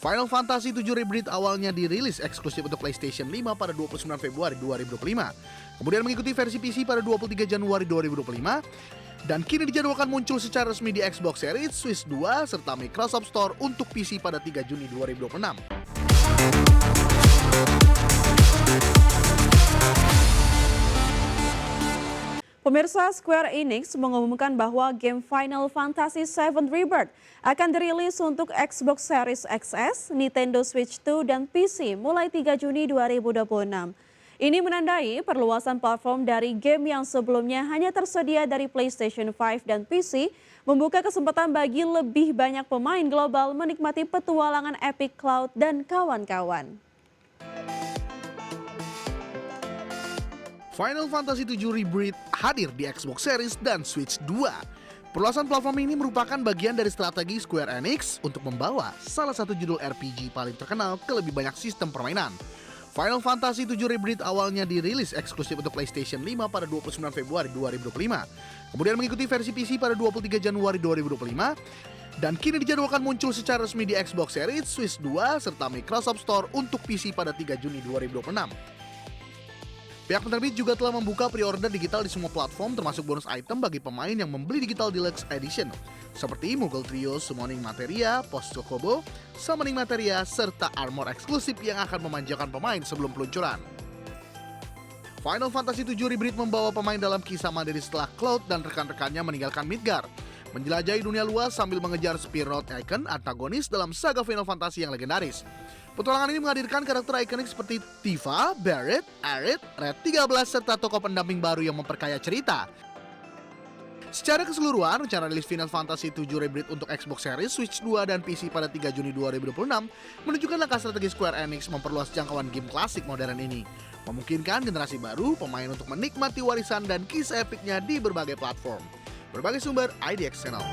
Final Fantasy VII Rebirth awalnya dirilis eksklusif untuk PlayStation 5 pada 29 Februari 2025. Kemudian mengikuti versi PC pada 23 Januari 2025. Dan kini dijadwalkan muncul secara resmi di Xbox Series, Switch 2, serta Microsoft Store untuk PC pada 3 Juni 2026. Pemirsa, Square Enix mengumumkan bahwa game Final Fantasy VII Rebirth akan dirilis untuk Xbox Series XS, Nintendo Switch 2, dan PC mulai 3 Juni 2026. Ini menandai perluasan platform dari game yang sebelumnya hanya tersedia dari PlayStation 5 dan PC, membuka kesempatan bagi lebih banyak pemain global menikmati petualangan Epic Cloud dan kawan-kawan. Final Fantasy VII Rebirth hadir di Xbox Series dan Switch 2. Perluasan platform ini merupakan bagian dari strategi Square Enix untuk membawa salah satu judul RPG paling terkenal ke lebih banyak sistem permainan. Final Fantasy VII Rebirth awalnya dirilis eksklusif untuk PlayStation 5 pada 29 Februari 2025. Kemudian mengikuti versi PC pada 23 Januari 2025. Dan kini dijadwalkan muncul secara resmi di Xbox Series, Switch 2, serta Microsoft Store untuk PC pada 3 Juni 2026. Pihak penerbit juga telah membuka pre-order digital di semua platform termasuk bonus item bagi pemain yang membeli Digital Deluxe Edition seperti Moogle Trio, Summoning Materia, Post Chocobo, Summoning Materia, serta armor eksklusif yang akan memanjakan pemain sebelum peluncuran. Final Fantasy VII Rebirth membawa pemain dalam kisah mandiri setelah Cloud dan rekan-rekannya meninggalkan Midgar, menjelajahi dunia luas sambil mengejar Sephiroth Icon, antagonis dalam saga Final Fantasy yang legendaris. Petualangan ini menghadirkan karakter ikonik seperti Tifa, Barret, Aerith, Red 13, serta tokoh pendamping baru yang memperkaya cerita. Secara keseluruhan, rencana rilis Final Fantasy VII Rebirth untuk Xbox Series, Switch 2, dan PC pada 3 Juni 2026 menunjukkan langkah strategi Square Enix memperluas jangkauan game klasik modern ini, memungkinkan generasi baru pemain untuk menikmati warisan dan kisah epiknya di berbagai platform. Berbagai sumber, IDX Channel.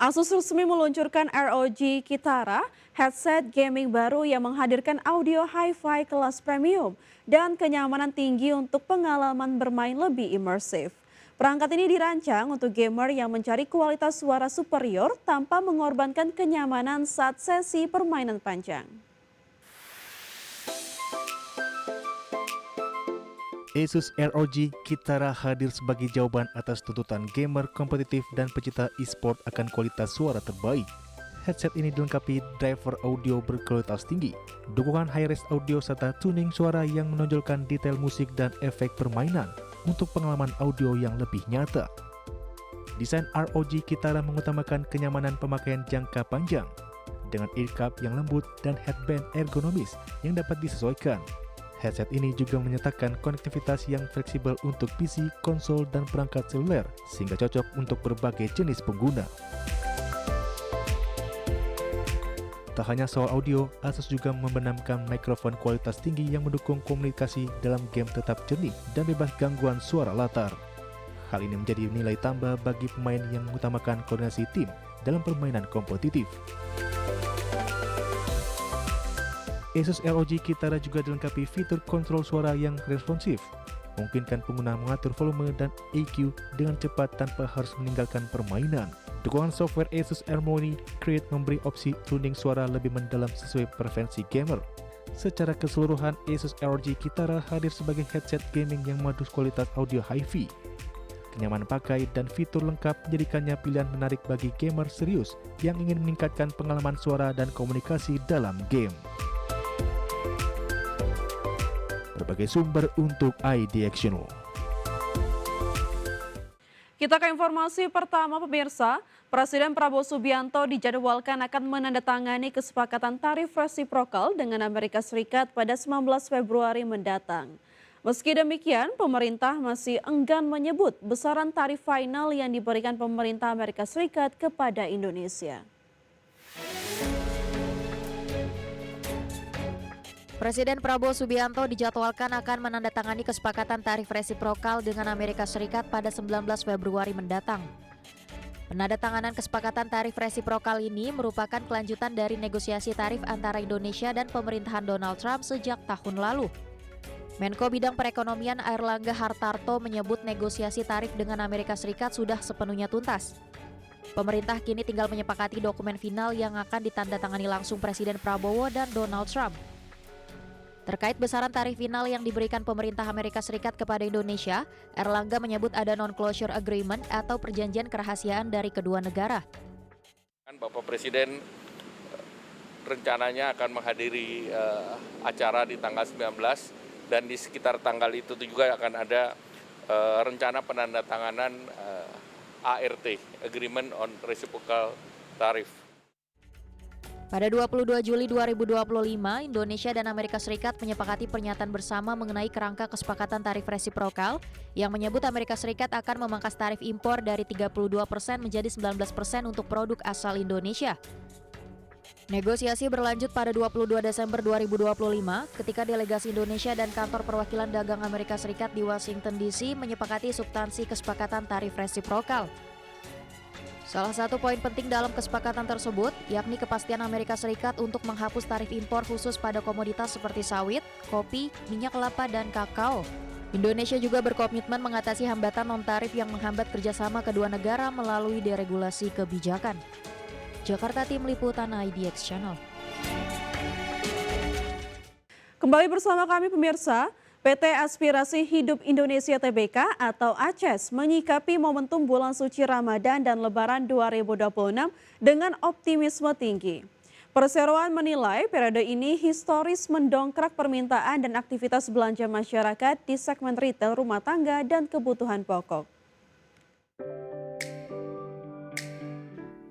Asus resmi meluncurkan ROG Kitara, headset gaming baru yang menghadirkan audio hi-fi kelas premium dan kenyamanan tinggi untuk pengalaman bermain lebih imersif. Perangkat ini dirancang untuk gamer yang mencari kualitas suara superior tanpa mengorbankan kenyamanan saat sesi permainan panjang. Asus ROG Kitara hadir sebagai jawaban atas tuntutan gamer kompetitif dan pecinta e-sport akan kualitas suara terbaik. Headset ini dilengkapi driver audio berkualitas tinggi, dukungan high-res audio serta tuning suara yang menonjolkan detail musik dan efek permainan untuk pengalaman audio yang lebih nyata. Desain ROG Kitara mengutamakan kenyamanan pemakaian jangka panjang dengan ear cup yang lembut dan headband ergonomis yang dapat disesuaikan. Headset ini juga menyatakan konektivitas yang fleksibel untuk PC, konsol, dan perangkat seluler, sehingga cocok untuk berbagai jenis pengguna. Tak hanya soal audio, Asus juga membenamkan mikrofon kualitas tinggi yang mendukung komunikasi dalam game tetap jernih dan bebas gangguan suara latar. Hal ini menjadi nilai tambah bagi pemain yang mengutamakan koordinasi tim dalam permainan kompetitif. Asus ROG Kitara juga dilengkapi fitur kontrol suara yang responsif, memungkinkan pengguna mengatur volume dan EQ dengan cepat tanpa harus meninggalkan permainan. Dukungan software Asus Harmony Create memberi opsi tuning suara lebih mendalam sesuai preferensi gamer. Secara keseluruhan, Asus ROG Kitara hadir sebagai headset gaming yang madu kualitas audio hi-fi. Kenyamanan pakai dan fitur lengkap menjadikannya pilihan menarik bagi gamer serius yang ingin meningkatkan pengalaman suara dan komunikasi dalam game. Berbagai sumber untuk IDX Channel. Kita ke informasi pertama pemirsa, Presiden Prabowo Subianto dijadwalkan akan menandatangani kesepakatan tarif resiprokal dengan Amerika Serikat pada 19 Februari mendatang. Meski demikian, pemerintah masih enggan menyebut besaran tarif final yang diberikan pemerintah Amerika Serikat kepada Indonesia. Presiden Prabowo Subianto dijadwalkan akan menandatangani kesepakatan tarif resiprokal dengan Amerika Serikat pada 19 Februari mendatang. Penandatanganan kesepakatan tarif resiprokal ini merupakan kelanjutan dari negosiasi tarif antara Indonesia dan pemerintahan Donald Trump sejak tahun lalu. Menko Bidang Perekonomian Airlangga Hartarto menyebut negosiasi tarif dengan Amerika Serikat sudah sepenuhnya tuntas. Pemerintah kini tinggal menyepakati dokumen final yang akan ditandatangani langsung Presiden Prabowo dan Donald Trump. Terkait besaran tarif final yang diberikan pemerintah Amerika Serikat kepada Indonesia, Erlangga menyebut ada non-closure agreement atau perjanjian kerahasiaan dari kedua negara. Bapak Presiden rencananya akan menghadiri acara di tanggal 19 dan di sekitar tanggal itu juga akan ada rencana penandatanganan ART, Agreement on Reciprocal Tariff. Pada 22 Juli 2025, Indonesia dan Amerika Serikat menyepakati pernyataan bersama mengenai kerangka kesepakatan tarif resiprokal yang menyebut Amerika Serikat akan memangkas tarif impor dari 32% menjadi 19% untuk produk asal Indonesia. Negosiasi berlanjut pada 22 Desember 2025 ketika delegasi Indonesia dan kantor perwakilan dagang Amerika Serikat di Washington DC menyepakati substansi kesepakatan tarif resiprokal. Salah satu poin penting dalam kesepakatan tersebut yakni kepastian Amerika Serikat untuk menghapus tarif impor khusus pada komoditas seperti sawit, kopi, minyak kelapa, dan kakao. Indonesia juga berkomitmen mengatasi hambatan non-tarif yang menghambat kerjasama kedua negara melalui deregulasi kebijakan. Jakarta, Tim Liputan IDX Channel. Kembali bersama kami pemirsa. PT Aspirasi Hidup Indonesia Tbk atau ACES menyikapi momentum bulan suci Ramadan dan Lebaran 2026 dengan optimisme tinggi. Perseroan menilai periode ini historis mendongkrak permintaan dan aktivitas belanja masyarakat di segmen retail rumah tangga dan kebutuhan pokok.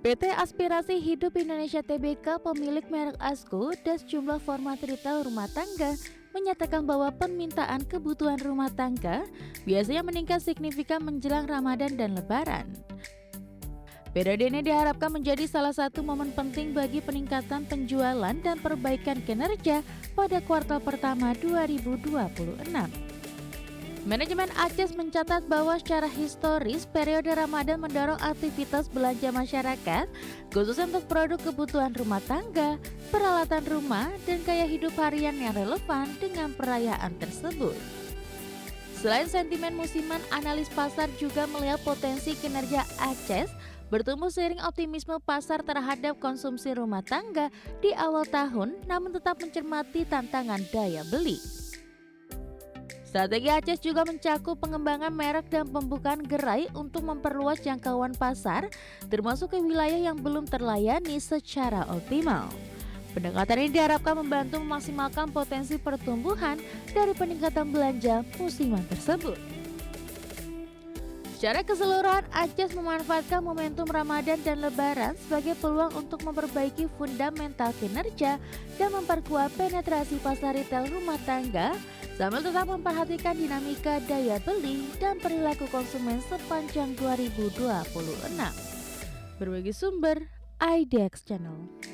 PT Aspirasi Hidup Indonesia Tbk pemilik merek ASKO dan sejumlah format retail rumah tangga menyatakan bahwa permintaan kebutuhan rumah tangga biasanya meningkat signifikan menjelang Ramadan dan Lebaran. Periode ini diharapkan menjadi salah satu momen penting bagi peningkatan penjualan dan perbaikan kinerja pada kuartal pertama 2026. Manajemen ACES mencatat bahwa secara historis periode Ramadan mendorong aktivitas belanja masyarakat khususnya untuk produk kebutuhan rumah tangga, peralatan rumah, dan gaya hidup harian yang relevan dengan perayaan tersebut. Selain sentimen musiman, analis pasar juga melihat potensi kinerja ACES bertumbuh seiring optimisme pasar terhadap konsumsi rumah tangga di awal tahun namun tetap mencermati tantangan daya beli. Strategi ACES juga mencakup pengembangan merek dan pembukaan gerai untuk memperluas jangkauan pasar, termasuk ke wilayah yang belum terlayani secara optimal. Pendekatan ini diharapkan membantu memaksimalkan potensi pertumbuhan dari peningkatan belanja musiman tersebut. Secara keseluruhan, ACES memanfaatkan momentum Ramadan dan Lebaran sebagai peluang untuk memperbaiki fundamental kinerja dan memperkuat penetrasi pasar retail rumah tangga sambil tetap memperhatikan dinamika daya beli dan perilaku konsumen sepanjang 2026. Berbagi sumber, IDX Channel.